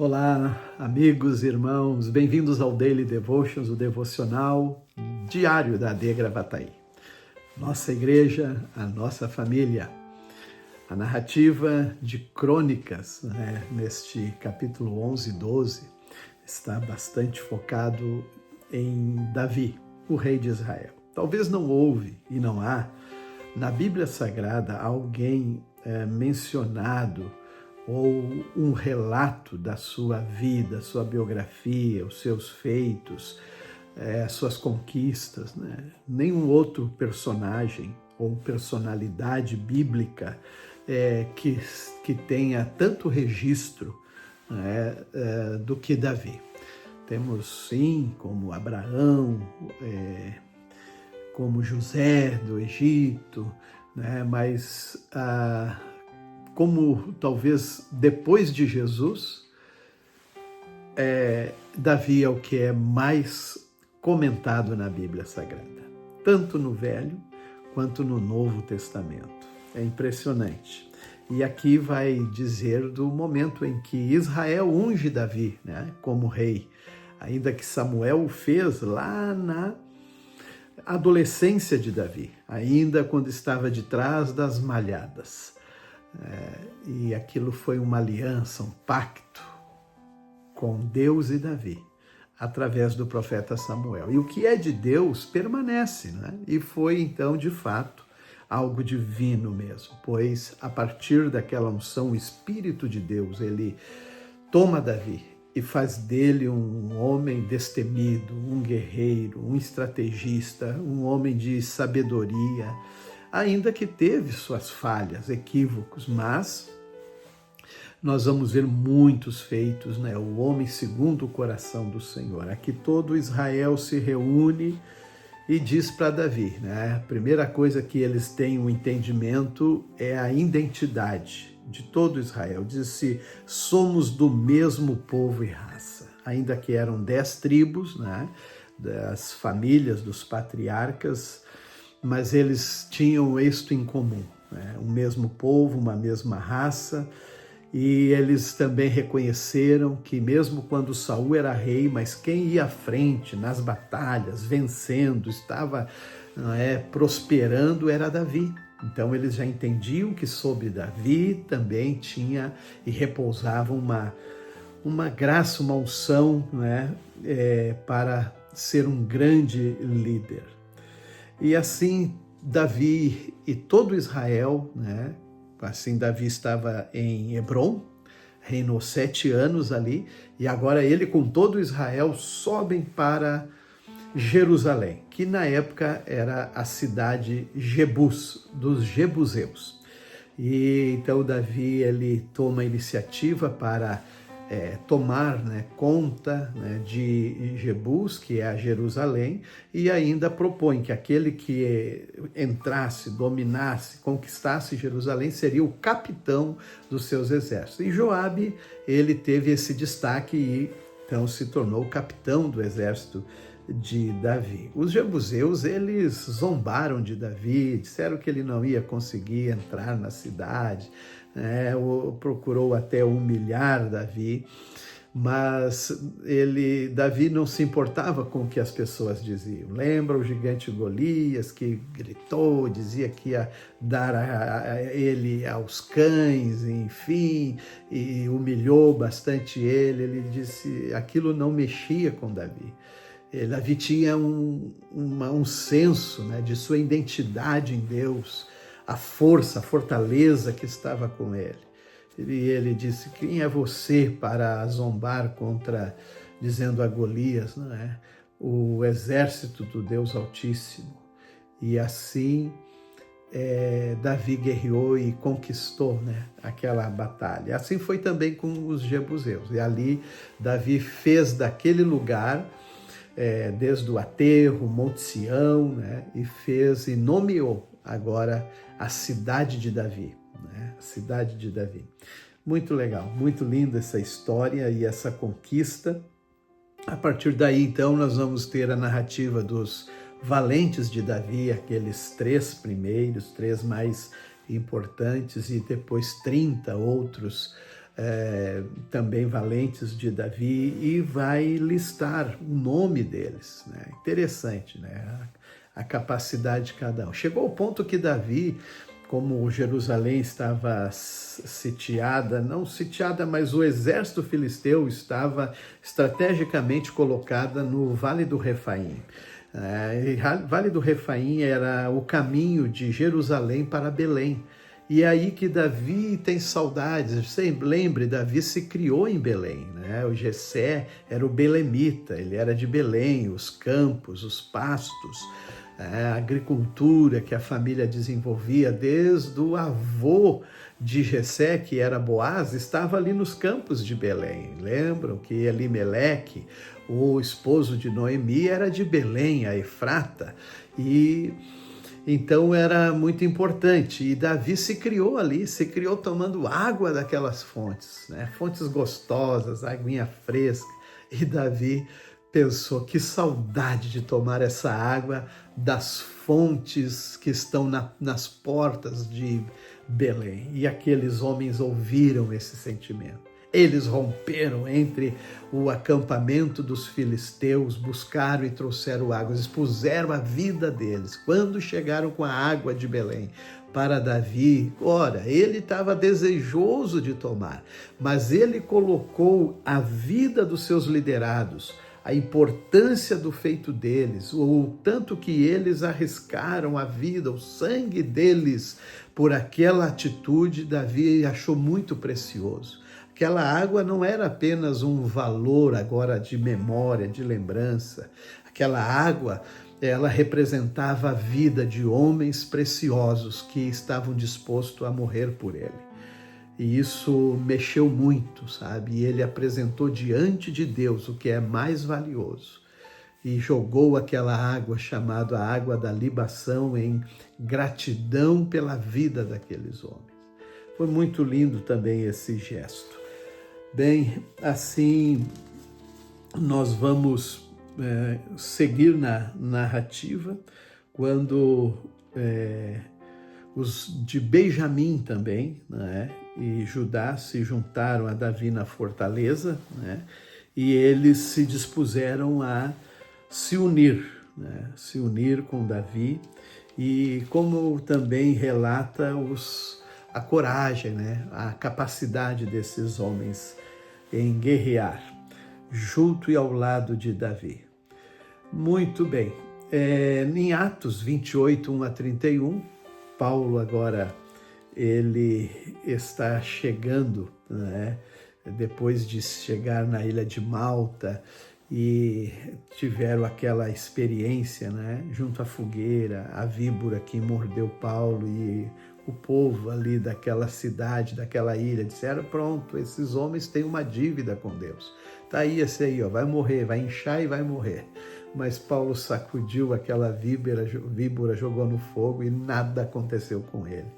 Olá, amigos, irmãos, bem-vindos ao Daily Devotions, o devocional diário da AD Gravataí. Nossa igreja, a nossa família. A narrativa de Crônicas, neste capítulo 11 e 12, está bastante focado em Davi, o rei de Israel. Talvez não houve e não há na Bíblia Sagrada alguém mencionado ou um relato da sua vida, sua biografia, os seus feitos, suas conquistas, Nenhum outro personagem ou personalidade bíblica que tenha tanto registro do que Davi. Temos sim, como Abraão, como José do Egito, mas como talvez depois de Jesus, Davi é o que é mais comentado na Bíblia Sagrada, tanto no Velho quanto no Novo Testamento. É impressionante. E aqui vai dizer do momento em que Israel unge Davi, como rei, ainda que Samuel o fez lá na adolescência de Davi, ainda quando estava de trás das malhadas. E aquilo foi uma aliança, um pacto com Deus e Davi, através do profeta Samuel. E o que é de Deus permanece, E foi então, de fato, algo divino mesmo, pois a partir daquela unção, o Espírito de Deus, ele toma Davi e faz dele um homem destemido, um guerreiro, um estrategista, um homem de sabedoria, ainda que teve suas falhas, equívocos, mas nós vamos ver muitos feitos, o homem segundo o coração do Senhor. Aqui todo Israel se reúne e diz para Davi, a primeira coisa que eles têm um entendimento é a identidade de todo Israel. Diz-se, somos do mesmo povo e raça, ainda que eram 10 tribos, das famílias dos patriarcas, mas eles tinham isto em comum, o mesmo povo, uma mesma raça, e eles também reconheceram que mesmo quando Saul era rei, mas quem ia à frente nas batalhas, vencendo, estava prosperando, era Davi. Então eles já entendiam que sobre Davi também tinha e repousava uma graça, uma unção, para ser um grande líder. E assim Davi e todo Israel, assim Davi estava em Hebrom, reinou 7 anos ali, e agora ele com todo Israel sobem para Jerusalém, que na época era a cidade Jebus, dos Jebuseus. E então Davi ele toma a iniciativa para tomar conta de Jebus, que é a Jerusalém, e ainda propõe que aquele que entrasse, dominasse, conquistasse Jerusalém seria o capitão dos seus exércitos. E Joabe, ele teve esse destaque e então se tornou o capitão do exército de Davi. Os jebuseus, eles zombaram de Davi, disseram que ele não ia conseguir entrar na cidade, procurou até humilhar Davi, mas Davi não se importava com o que as pessoas diziam. Lembra o gigante Golias que gritou, dizia que ia dar a ele aos cães, enfim, e humilhou bastante ele. Ele disse, aquilo não mexia com Davi. Davi tinha um senso de sua identidade em Deus, a força, a fortaleza que estava com ele. E ele disse, quem é você para zombar contra, dizendo a Golias, o exército do Deus Altíssimo? E assim Davi guerreou e conquistou aquela batalha. Assim foi também com os jebuseus. E ali Davi fez daquele lugar, desde o aterro, Monte Sião, e fez e nomeou agora a cidade de Davi, a cidade de Davi. Muito legal, muito linda essa história e essa conquista. A partir daí, então, nós vamos ter a narrativa dos valentes de Davi, aqueles 3 primeiros, 3 mais importantes, e depois 30 outros também valentes de Davi, e vai listar o nome deles, né? Interessante, né? A capacidade de cada um. Chegou ao ponto que Davi, como Jerusalém estava sitiada, não sitiada, mas o exército filisteu estava estrategicamente colocada no Vale do Refaim. Vale do Refaim era o caminho de Jerusalém para Belém. E é aí que Davi tem saudades. Você lembre, Davi se criou em Belém, né? O Jessé era o belemita, ele era de Belém, os campos, os pastos, a agricultura que a família desenvolvia desde o avô de Jessé, que era Boaz, estava ali nos campos de Belém. Lembram que Elimeleque, o esposo de Noemi, era de Belém, a Efrata, e então era muito importante. E Davi se criou ali, se criou tomando água daquelas fontes, né? Fontes gostosas, aguinha fresca. E Davi pensou, que saudade de tomar essa água das fontes que estão nas portas de Belém. E aqueles homens ouviram esse sentimento. Eles romperam entre o acampamento dos filisteus, buscaram e trouxeram águas, expuseram a vida deles. Quando chegaram com a água de Belém para Davi, ora, ele estava desejoso de tomar, mas ele colocou a vida dos seus liderados, a importância do feito deles, o tanto que eles arriscaram a vida, o sangue deles, por aquela atitude, Davi achou muito precioso. Aquela água não era apenas um valor agora de memória, de lembrança. Aquela água, ela representava a vida de homens preciosos que estavam dispostos a morrer por ele. E isso mexeu muito, sabe? E ele apresentou diante de Deus o que é mais valioso. E jogou aquela água, chamada a água da libação, em gratidão pela vida daqueles homens. Foi muito lindo também esse gesto. Bem, assim nós vamos seguir na narrativa, quando os de Benjamim também, né, e Judá se juntaram a Davi na fortaleza, né, e eles se dispuseram a se unir, né, se unir com Davi, e como também relata a coragem, né, a capacidade desses homens em guerrear, junto e ao lado de Davi. Muito bem. Em Atos 28, 1 a 31, Paulo agora ele está chegando, né, depois de chegar na ilha de Malta, e tiveram aquela experiência, né, junto à fogueira, a víbora que mordeu Paulo, e o povo ali daquela cidade, daquela ilha, disseram, pronto, esses homens têm uma dívida com Deus. Tá aí esse aí, ó, vai morrer, vai inchar e vai morrer. Mas Paulo sacudiu aquela víbora, jogou no fogo e nada aconteceu com ele.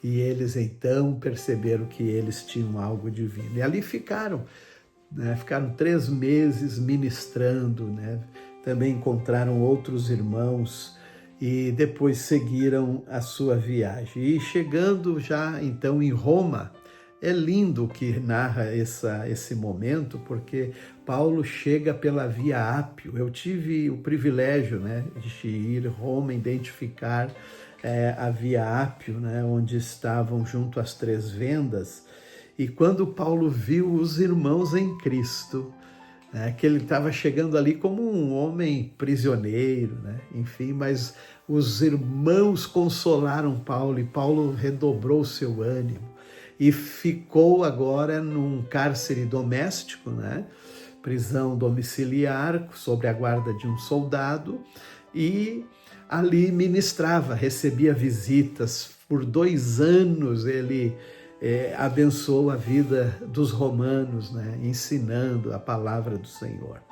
E eles então perceberam que eles tinham algo divino. E ali ficaram, né? Ficaram 3 meses ministrando, né? Também encontraram outros irmãos e depois seguiram a sua viagem. E chegando já então em Roma, é lindo o que narra esse momento, porque Paulo chega pela Via Ápio. Eu tive o privilégio, né, de ir a Roma, identificar a Via Ápio, né, onde estavam junto às 3 vendas. E quando Paulo viu os irmãos em Cristo, né, que ele estava chegando ali como um homem prisioneiro, né, enfim, mas os irmãos consolaram Paulo e Paulo redobrou seu ânimo e ficou agora num cárcere doméstico, né, prisão domiciliar, sob a guarda de um soldado, e ali ministrava, recebia visitas. Por 2 anos ele abençoou a vida dos romanos, né, ensinando a palavra do Senhor.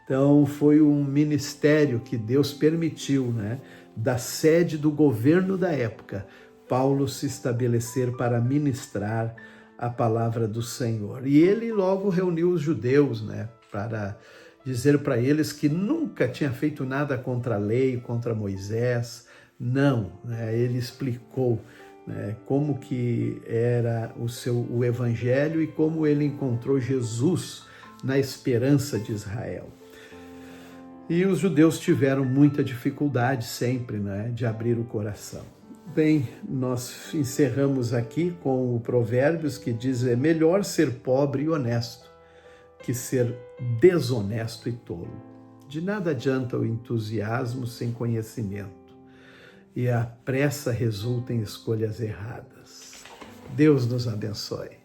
Então foi um ministério que Deus permitiu, né, da sede do governo da época, Paulo se estabelecer para ministrar a palavra do Senhor. E ele logo reuniu os judeus, né, para dizer para eles que nunca tinha feito nada contra a lei, contra Moisés. Não, né, ele explicou né? Como que era o evangelho e como ele encontrou Jesus na esperança de Israel. E os judeus tiveram muita dificuldade sempre, né, de abrir o coração. Bem, nós encerramos aqui com o Provérbios que diz: é melhor ser pobre e honesto que ser desonesto e tolo. De nada adianta o entusiasmo sem conhecimento, e a pressa resulta em escolhas erradas. Deus nos abençoe.